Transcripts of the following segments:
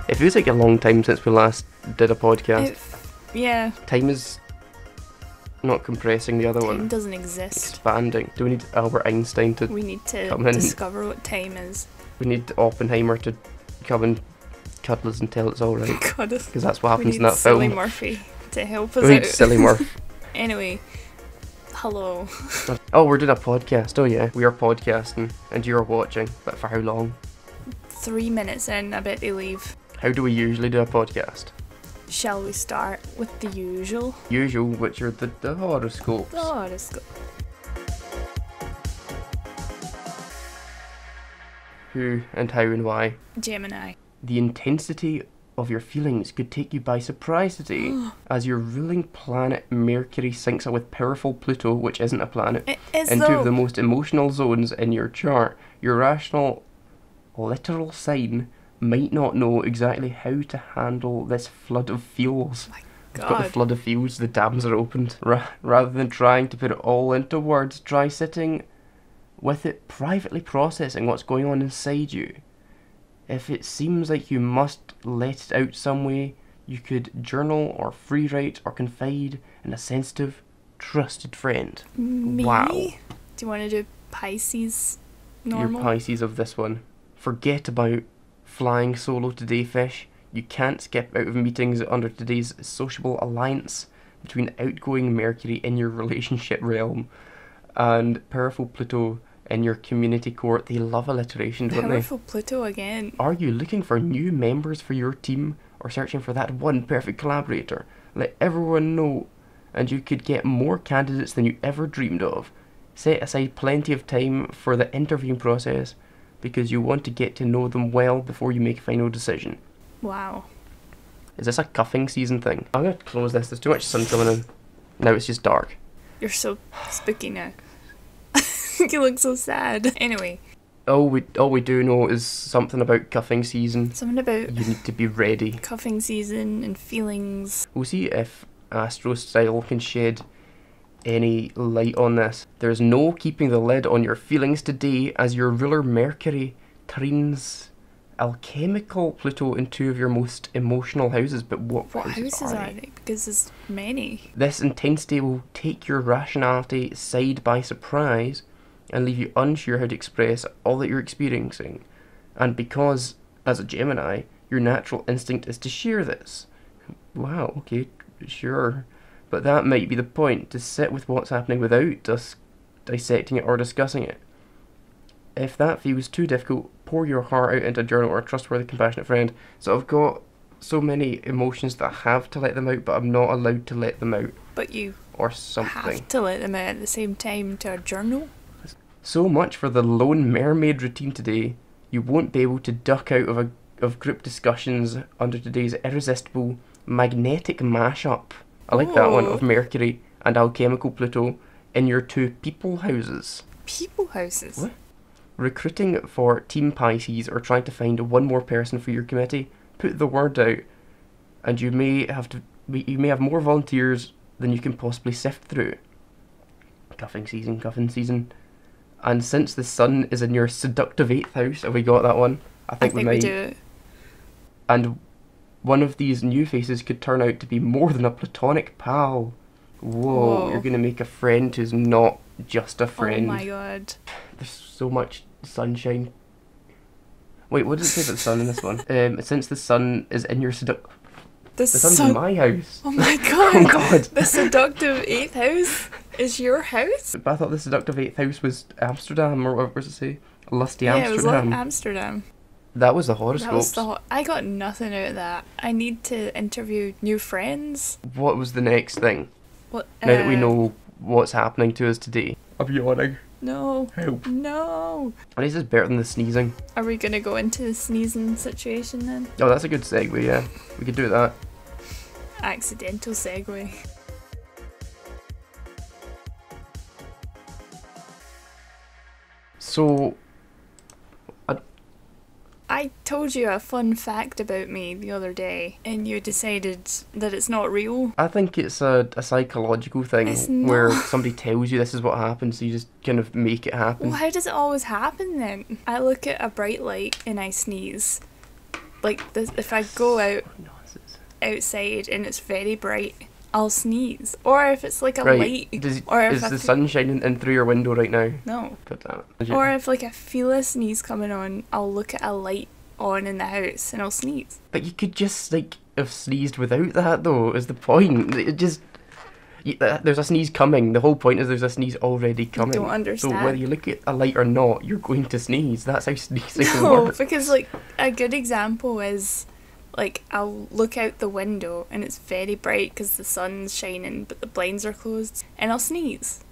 It feels like a long time since we last did a podcast. Yeah. Time is not compressing the other one. Time doesn't exist. Expanding. Do we need Albert Einstein to We need to come in? discover what time is. We need Oppenheimer to come and cuddle us and tell it's alright. God, Because that's what happens in we that need Silly film. Murphy to help us We need out. Silly Murph. Anyway, hello. Oh, we're doing a podcast. Oh yeah, we are podcasting and you're watching. But for how long? 3 minutes in, I bet they leave. How do we usually do a podcast? Shall we start with the usual? Usual, which are the horoscopes. The horoscope. Who and how and why. Gemini. The intensity of your feelings could take you by surprise today as your ruling planet Mercury syncs up with powerful Pluto, which isn't a planet, It is in two though. of the most emotional zones in your chart. Your rational, literal sign might not know exactly how to handle this flood of feels. It's got the God. flood of feels, the dams are opened. Rather than trying to put it all into words, try sitting with it, privately processing what's going on inside you. If it seems like you must let it out some way, you could journal or free write or confide in a sensitive, trusted friend. Me? Wow. Do you want to do Pisces normal? Your Pisces of this one. Forget about flying solo today, fish. You can't skip out of meetings under today's sociable alliance between outgoing Mercury in your relationship realm and powerful Pluto in your community court. They love alliteration, don't they? Powerful Pluto again. Are you looking for new members for your team or searching for that one perfect collaborator? Let everyone know, and you could get more candidates than you ever dreamed of. Set aside plenty of time for the interviewing process because you want to get to know them well before you make a final decision. Wow. Is this a cuffing season thing? I'm going to close this. There's too much sun coming in. Now it's just dark. You're so spooky now. You look so sad. Anyway, All we do know is something about cuffing season. something about You need to be ready. cuffing season and feelings. We'll see if Astro Style can shed any light on this. There's no keeping the lid on your feelings today as your ruler Mercury careens alchemical Pluto in two of your most emotional houses. But what Houses are they? they? Because there's many. This intensity will take your rationality side by surprise and leave you unsure how to express all that you're experiencing. And because, as a Gemini, your natural instinct is to share this. Wow, okay, sure. But that might be the point, to sit with what's happening without dissecting it or discussing it. If that feels too difficult, pour your heart out into a journal or a trustworthy, compassionate friend. So I've got so many emotions that I have to let them out, but I'm not allowed to let them out. But you Or something. have to let them out at the same time to a journal. So much for the lone mermaid routine today. You won't be able to duck out of group discussions under today's irresistible magnetic mashup. I like that one, Ooh. of Mercury and alchemical Pluto in your two people houses. People houses. What? Recruiting for Team Pisces or trying to find one more person for your committee. Put the word out, and you may have more volunteers than you can possibly sift through. Cuffing season. And since the sun is in your seductive 8th house, have we got that one? I think we might. do. And one of these new faces could turn out to be more than a platonic pal. Whoa. You're going to make a friend who's not just a friend. Oh my god. There's so much sunshine. Wait, what does it say about the sun in this one? Since the sun is in your The sun's in my house. Oh my god. Oh god. The seductive 8th house is your house? But I thought the seductive 8th house was Amsterdam, or what does it say? Lusty Yeah, it was like Amsterdam. Amsterdam. That was the That horoscopes. was I got nothing out of that. I need to interview new friends. What was the next thing? What? Now that we know what's happening to us today. I'm yawning. No. Help. No. At least it's better than the sneezing. Are we gonna go into the sneezing situation then? Oh, that's a good segue, yeah. We could do that. Accidental segue. So, I told you a fun fact about me the other day, and you decided that it's not real. I think it's a psychological thing It's where not. somebody tells you this is what happens, so you just kind of make it happen. Well, how does it always happen then? I look at a bright light and I sneeze. Like this, if I go Nonsense. outside and it's very bright, I'll sneeze. Or if it's like a Right. light. Or if Is the sun shining in through your window right now? No. God damn it. Or if like I feel a sneeze coming on, I'll look at a light on in the house and I'll sneeze. But you could just like have sneezed without that though, is the point. It just there's a sneeze coming. The whole point is there's a sneeze already coming. Don't understand. So whether you look at a light or not, you're going to sneeze. That's how sneezing No, works. because like a good example is like I'll look out the window and it's very bright because the sun's shining but the blinds are closed and I'll sneeze.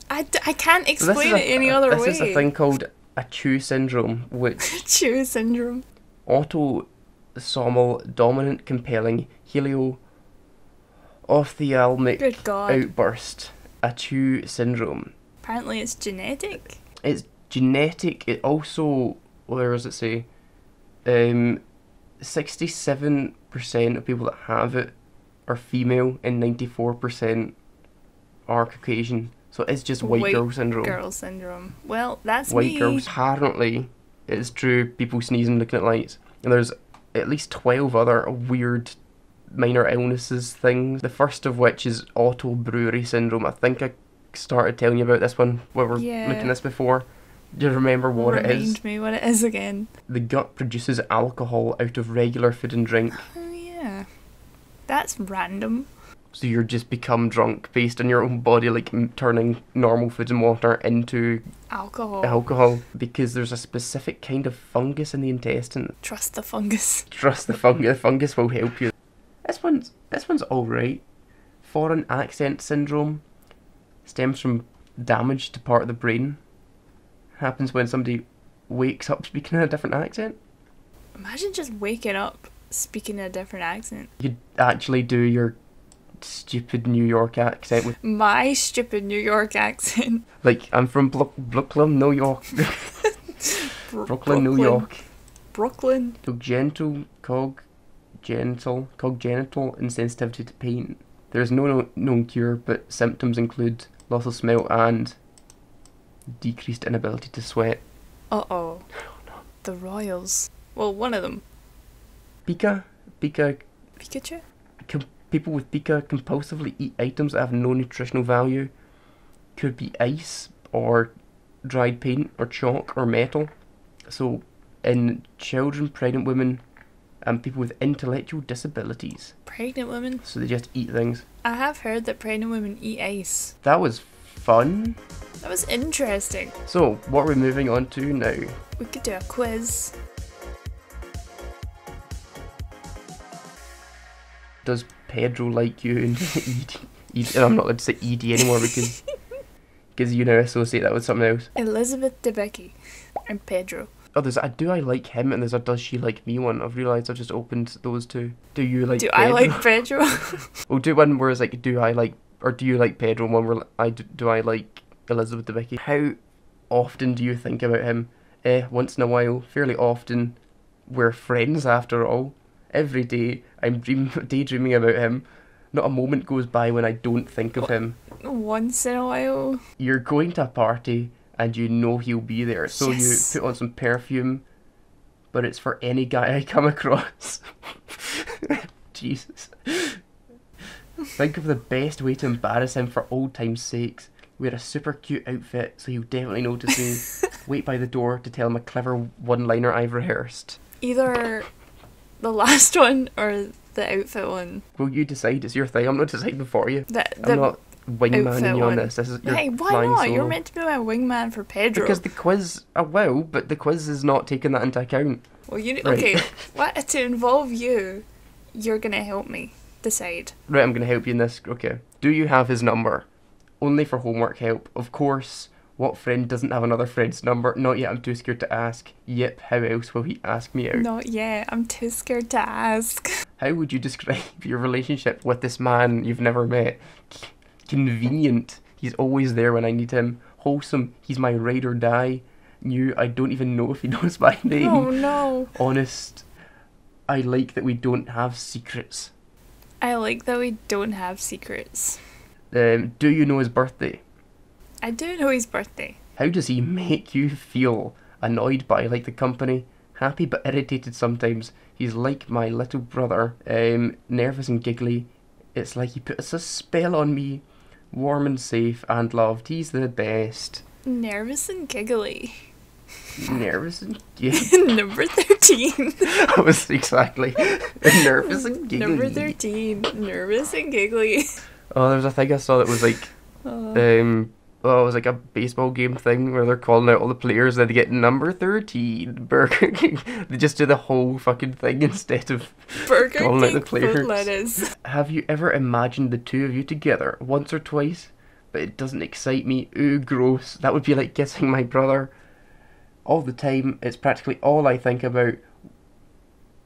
I can't explain it any other way. This is a thing called ACHOO syndrome, which ACHOO syndrome. autosomal dominant compelling ophthalmic Good God. outburst. ACHOO syndrome. Apparently it's genetic. It's genetic. It also, where does it say? 67% of people that have it are female and 94% are Caucasian. So it's just white girl syndrome. Girl syndrome. Well, that's White me. girls. Apparently, it's true. People sneezing, looking at lights. And there's at least 12 other weird minor illnesses things. The first of which is auto brewery syndrome. I think I started telling you about this one when we were looking at this before. Do you remember what it is? Remind me what it is again. The gut produces alcohol out of regular food and drink. Oh yeah. That's random. So you're just become drunk based on your own body, like turning normal food and water into Alcohol. because there's a specific kind of fungus in the intestine. Trust the fungus. Trust the fungus. The fungus will help you. This one's alright. Foreign accent syndrome stems from damage to part of the brain. Happens when somebody wakes up speaking in a different accent. Imagine just waking up speaking a different accent. You actually do your stupid New York accent with My stupid New York accent. like I'm from Brooklyn, New York. Brooklyn, New York. Brooklyn. Congenital insensitivity to pain. There is no known cure, but symptoms include loss of smell and decreased inability to sweat. Uh-oh. Oh, no. The Royals. Well, one of them. Pika. Pikachu? People with pica compulsively eat items that have no nutritional value. Could be ice or dried paint or chalk or metal. So in children, pregnant women and people with intellectual disabilities. Pregnant women? So they just eat things. I have heard that pregnant women eat ice. That was fun. That was interesting. So what are we moving on to now? We could do a quiz. Does Pedro like you? And and I'm not allowed to say ED anymore because you now associate that with something else. Elizabeth Debicki and Pedro. Oh, there's a do I like him and there's a does she like me one. I've realised I've just opened those two. Do you like Do Pedro? I like Pedro? We'll do one where it's like do I like or do you like Pedro, and one where do I like Elizabeth Debicki. How often do you think about him? Once in a while, fairly often. We're friends after all. Every day I'm daydreaming about him. Not a moment goes by when I don't think of him. Once in a while. You're going to a party and you know he'll be there, so Yes. you put on some perfume, but it's for any guy I come across. Jesus. Think of the best way to embarrass him for old time's sakes. Wear a super cute outfit so he'll definitely notice me. Wait by the door to tell him a clever one-liner I've rehearsed. Either the last one or the outfit one. Well, you decide. It's your thing. I'm not deciding for you. I'm not wingmaning outfit you on one. this. This is your Hey, why flying not? solo. You're meant to be my wingman for Pedro. Because the quiz, I will, but the quiz is not taking that into account. Well, Right. okay. What to involve you? You're gonna help me decide. Right, I'm going to help you in this. Okay. Do you have his number? Only for homework help. Of course. What friend doesn't have another friend's number? Not yet, I'm too scared to ask. Yep, how else will he ask me out? Not yet. I'm too scared to ask. How would you describe your relationship with this man you've never met? Convenient. He's always there when I need him. Wholesome. He's my ride or die. New. I don't even know if he knows my name. Oh no. Honest. I like that we don't have secrets. I like that we don't have secrets. Do you know his birthday? I do know his birthday. How does he make you feel? Annoyed by like the company? Happy but irritated sometimes. He's like my little brother. Nervous and giggly. It's like he puts a spell on me. Warm and safe and loved. He's the best. Nervous and giggly. Nervous and Number 13. I was exactly nervous and giggly. Number 13. Nervous and giggly. Oh, there was a thing I saw that was like, it was like a baseball game thing where they're calling out all the players and they get number 13, Burger King. They just do the whole fucking thing instead of Burger calling out King the players. lettuce. Have you ever imagined the two of you together once or twice, but it doesn't excite me? Ooh, gross. That would be like kissing my brother. All the time, it's practically all I think about.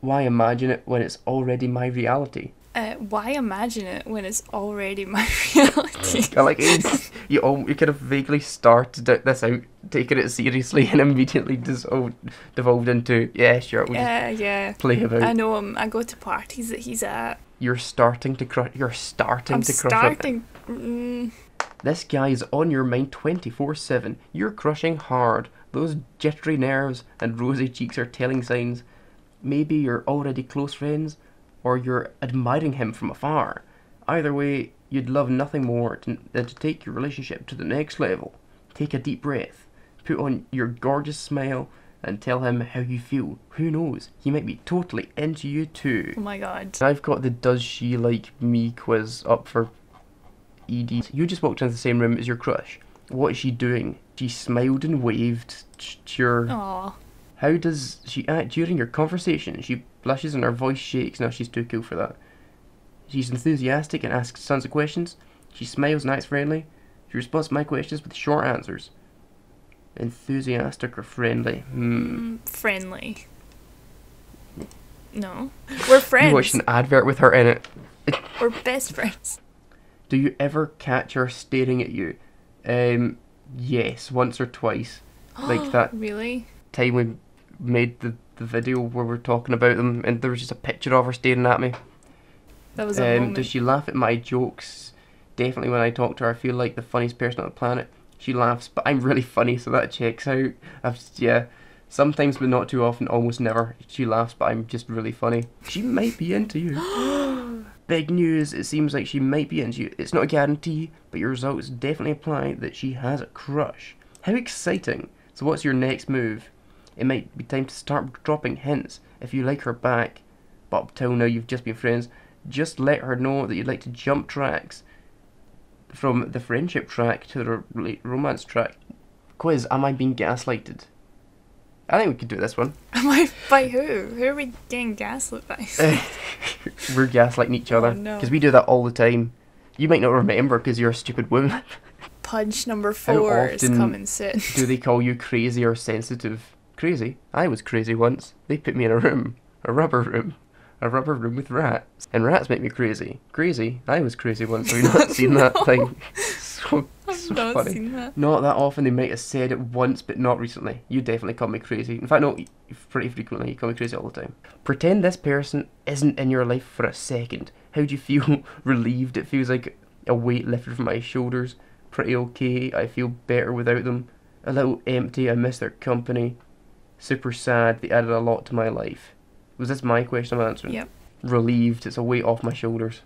Why imagine it when it's already my reality? Why imagine it when it's already my reality? I like it. You kind of vaguely started this out, taking it seriously, and immediately devolved into, yeah, sure, we'll just play about. I know him. I go to parties that he's at. You're starting to crush. You're starting to crush. Starting. This guy's on your mind 24/7. You're crushing hard. Those jittery nerves and rosy cheeks are telling signs. Maybe you're already close friends, or you're admiring him from afar. Either way, you'd love nothing more than to take your relationship to the next level. Take a deep breath, put on your gorgeous smile, and tell him how you feel. Who knows, he might be totally into you too. Oh my god. I've got the Does She Like Me quiz up for ED. You just walked into the same room as your crush. What is she doing? She smiled and waved. Sure. Aww. How does she act during your conversation? She blushes and her voice shakes. No, she's too cool for that. She's enthusiastic and asks tons of questions. She smiles and acts friendly. She responds to my questions with short answers. Enthusiastic or friendly? Friendly. No. We're friends. You watched an advert with her in it. We're best friends. Do you ever catch her staring at you? Yes, once or twice. Like that Really? time we made the video where we're talking about them and there was just a picture of her staring at me. That was a moment. Does she laugh at my jokes? Definitely when I talk to her I feel like the funniest person on the planet. She laughs, but I'm really funny, so that checks out. Sometimes but not too often, almost never. She laughs, but I'm just really funny. She might be into you. Big news, it seems like she might be into you. It's not a guarantee, but your results definitely imply that she has a crush. How exciting. So what's your next move? It might be time to start dropping hints if you like her back. But up till now you've just been friends. Just let her know that you'd like to jump tracks from the friendship track to the romance track. Quiz, am I being gaslighted? I think we could do this one. Am I by who? Who are we getting gaslit by? We're gaslighting each other. Oh, no. Because we do that all the time. You might not remember because you're a stupid woman. Pudge number 4 is coming soon. Do they call you crazy or sensitive? Crazy? I was crazy once. They put me in a room. A rubber room with rats. And rats make me crazy. Crazy? I was crazy once. Have you not seen that thing? So Not funny. seen that. Not that often. They might have said it once, but not recently. You definitely call me crazy. In fact, no, pretty frequently. You call me crazy all the time. Pretend this person isn't in your life for a second. How do you feel? Relieved. It feels like a weight lifted from my shoulders. Pretty okay. I feel better without them. A little empty. I miss their company. Super sad. They added a lot to my life. Was this my question I'm answering? Yep. Relieved. It's a weight off my shoulders.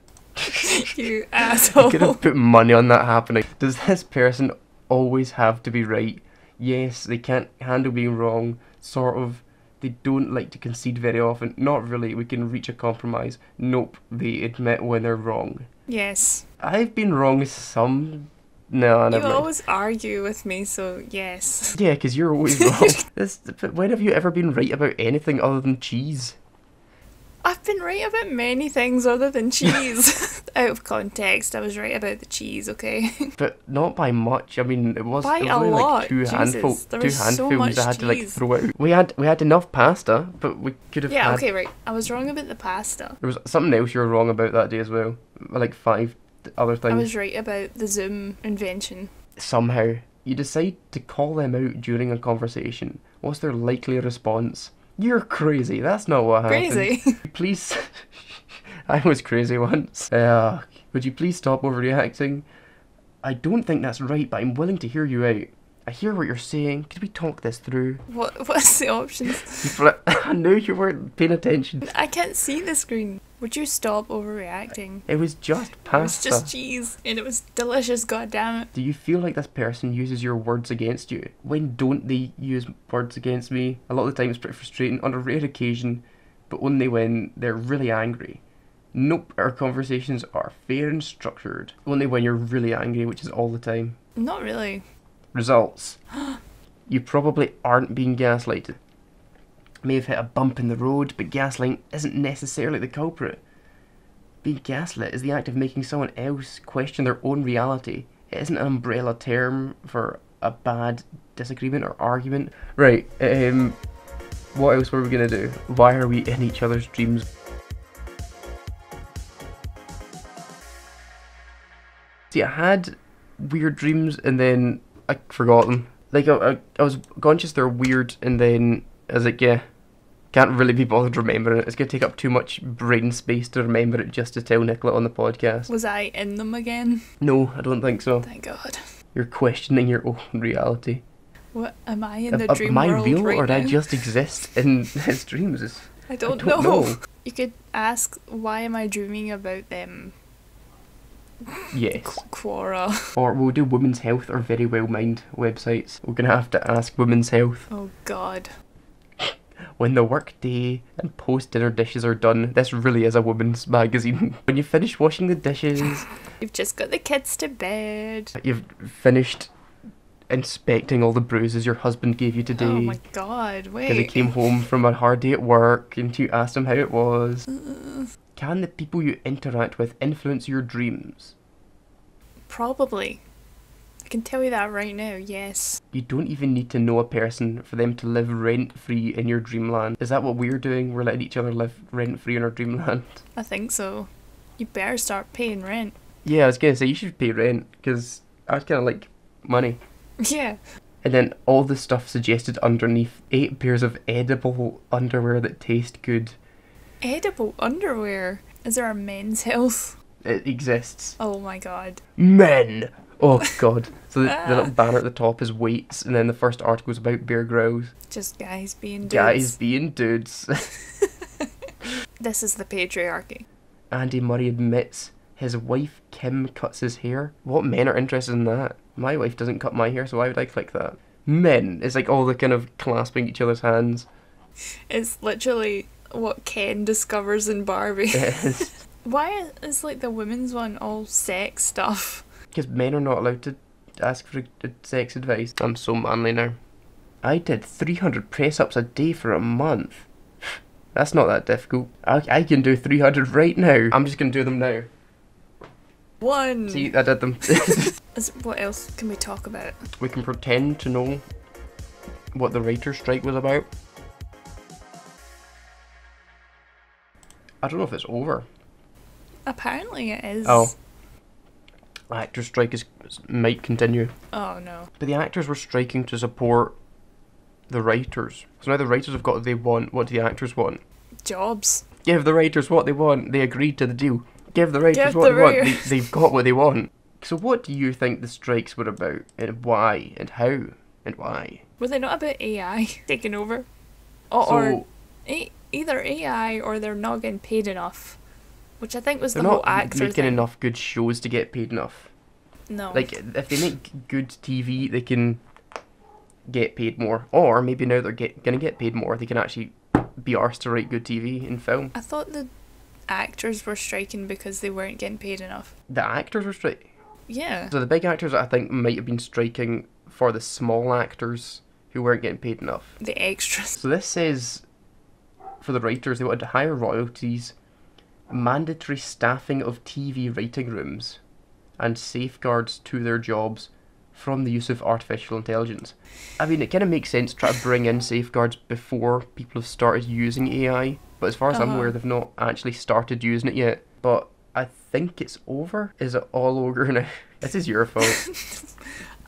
You I asshole. could have put money on that happening. Does this person always have to be right? Yes, they can't handle being wrong. Sort of. They don't like to concede very often. Not really. We can reach a compromise. Nope. They admit when they're wrong. Yes. I've been wrong some... No, You never mind. always argue with me, so yes. Yeah, because you're always wrong. But when have you ever been right about anything other than cheese? I've been right about many things other than cheese. Out of context, I was right about the cheese, okay? But not by much. I mean, it was, By it was a only lot. like two Jesus, handfuls. there Two was so handfuls much I had to like cheese. throw out. We had enough pasta, but we could have Yeah, had... okay, right. I was wrong about the pasta. There was something else you were wrong about that day as well. Like 5 other things. I was right about the Zoom invention. Somehow, you decide to call them out during a conversation. What's their likely response? You're crazy. That's not what happened. Crazy. Please... I was crazy once. Would you please stop overreacting? I don't think that's right, but I'm willing to hear you out. I hear what you're saying. Could we talk this through? What's the options? I knew you weren't paying attention. I can't see the screen. Would you stop overreacting? It was just It pasta. was just cheese, and it was delicious, goddammit. Do you feel like this person uses your words against you? When don't they use words against me? A lot of the time it's pretty frustrating, on a rare occasion, but only when they're really angry. Nope, our conversations are fair and structured. Only when you're really angry, which is all the time. Not really. Results. You probably aren't being gaslighted. May have hit a bump in the road, but gaslighting isn't necessarily the culprit. Being gaslit is the act of making someone else question their own reality. It isn't an umbrella term for a bad disagreement or argument. Right, what else were we going to do? Why are we in each other's dreams? See, I had weird dreams and then I forgot them. Like, I was conscious they're weird and then I was like, yeah, can't really be bothered remembering it. It's going to take up too much brain space to remember it just to tell Nicola on the podcast. Was I in them again? No, I don't think so. Thank God. You're questioning your own reality. What, am I in the dream Am I world real right or do I now? just exist in his dreams? I don't know. know. You could ask, why am I dreaming about them? Yes. Quora. Or we'll do Women's Health or Very Well Mind websites. We're going to have to ask Women's Health. Oh God. When the work day and post-dinner dishes are done, this really is a woman's magazine. When you finish washing the dishes, You've just got the kids to bed. you've finished inspecting all the bruises your husband gave you today. Oh my God, Because he wait. came home from a hard day at work and you asked him how it was. Can the people you interact with influence your dreams? Probably. I can tell you that right now, yes. You don't even need to know a person for them to live rent-free in your dreamland. Is that what we're doing? We're letting each other live rent-free in our dreamland? I think so. You better start paying rent. Yeah, I was going to say, you should pay rent, because I kind of like money. Yeah. And then all the stuff suggested underneath. 8 pairs of edible underwear that taste good. Edible underwear. Is there a men's health? It exists. Oh my God. Men! Oh god. So the little banner at the top is weights, and then the first article is about Bear Grylls. Just guys being dudes. Guys being dudes. This is the patriarchy. Andy Murray admits his wife Kim cuts his hair. What men are interested in that? My wife doesn't cut my hair, so why would I click that? Men! It's like all the kind of clasping each other's hands. It's literally what Ken discovers in Barbie. Yes. Why is like the women's one all sex stuff? Because men are not allowed to ask for sex advice. I'm so manly now. I did 300 press-ups a day for a month. That's not that difficult. I can do 300 right now. I'm just going to do them now. 1. See, I did them. What else can we talk about? We can pretend to know what the writer's strike was about. I don't know if it's over. Apparently it is. Oh. Actors' strike might continue. Oh no. But the actors were striking to support the writers. So now the writers have got what they want. What do the actors want? Jobs. Give the writers what they want. They agreed to the deal. Give the writers Give what the they want. writers. They've got what they want. So what do you think the strikes were about? And why? And how? And why? Were they not about AI taking over? Or So either AI or they're not getting paid enough. Which I think was they're the whole not actor making thing. enough good shows to get paid enough. No. Like, if they make good TV, they can get paid more. Or maybe now they're going to get paid more, they can actually be arsed to write good TV and film. I thought the actors were striking because they weren't getting paid enough. The actors were striking. Yeah. So the big actors, I think, might have been striking for the small actors who weren't getting paid enough. The extras. So this says, for the writers, they wanted higher royalties, mandatory staffing of TV writing rooms, and safeguards to their jobs from the use of artificial intelligence. I mean, it kind of makes sense to try to bring in safeguards before people have started using AI, but as far as I'm aware, they've not actually started using it yet. But I think it's over. Is it all over now? This is your fault.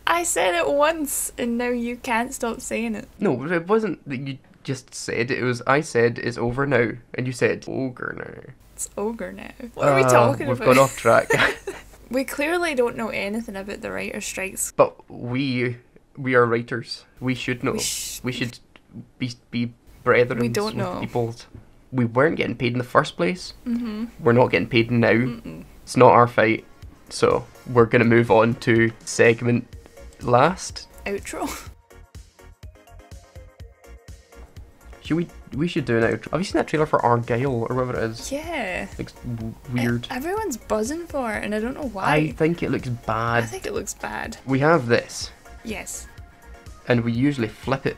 I said it once and now you can't stop saying it. No, it wasn't that you just said it. It was I said it's over now, and you said ogre now. It's ogre now. What are we talking we've about? gone off track. We clearly don't know anything about the writer's strikes. But we We are writers. We should know. We should be brethren. We don't know. People. We weren't getting paid in the first place. Mm-hmm. We're not getting paid now. Mm-mm. It's not our fight. So we're going to move on to segment last. Outro. We should do an outro. Have you seen that trailer for Argyle or whatever it is? Yeah. Looks weird. Everyone's buzzing for it, and I don't know why. I think it looks bad. I think it looks bad. We have this, Yes. and we usually flip it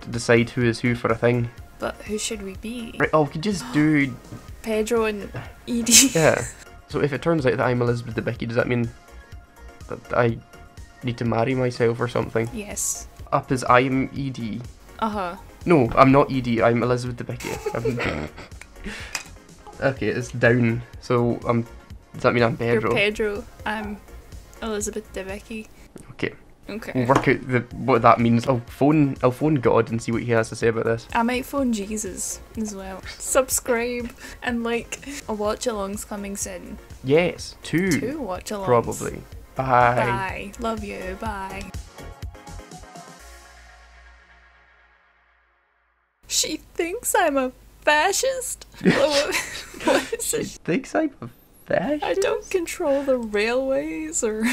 to decide who is who for a thing. But who should we be? Right, we could just do... Pedro and Edie. Yeah. So if it turns out that I'm Elizabeth Debicki, does that mean that I need to marry myself or something? Yes. Up as I am Edie. Uh-huh. No, I'm not Edie, I'm Elizabeth Debicki. Okay, it's down. So does that mean I'm Pedro? You're Pedro. I'm Elizabeth Debicki. Okay. Okay. We'll work out what that means. I'll phone God and see what he has to say about this. I might phone Jesus as well. Subscribe and a watch along's coming soon. Yes, 2 2 watch alongs. probably. Bye. Bye. Love you. Bye. She thinks I'm a fascist? What is She it? thinks I'm a fascist? I don't control the railways or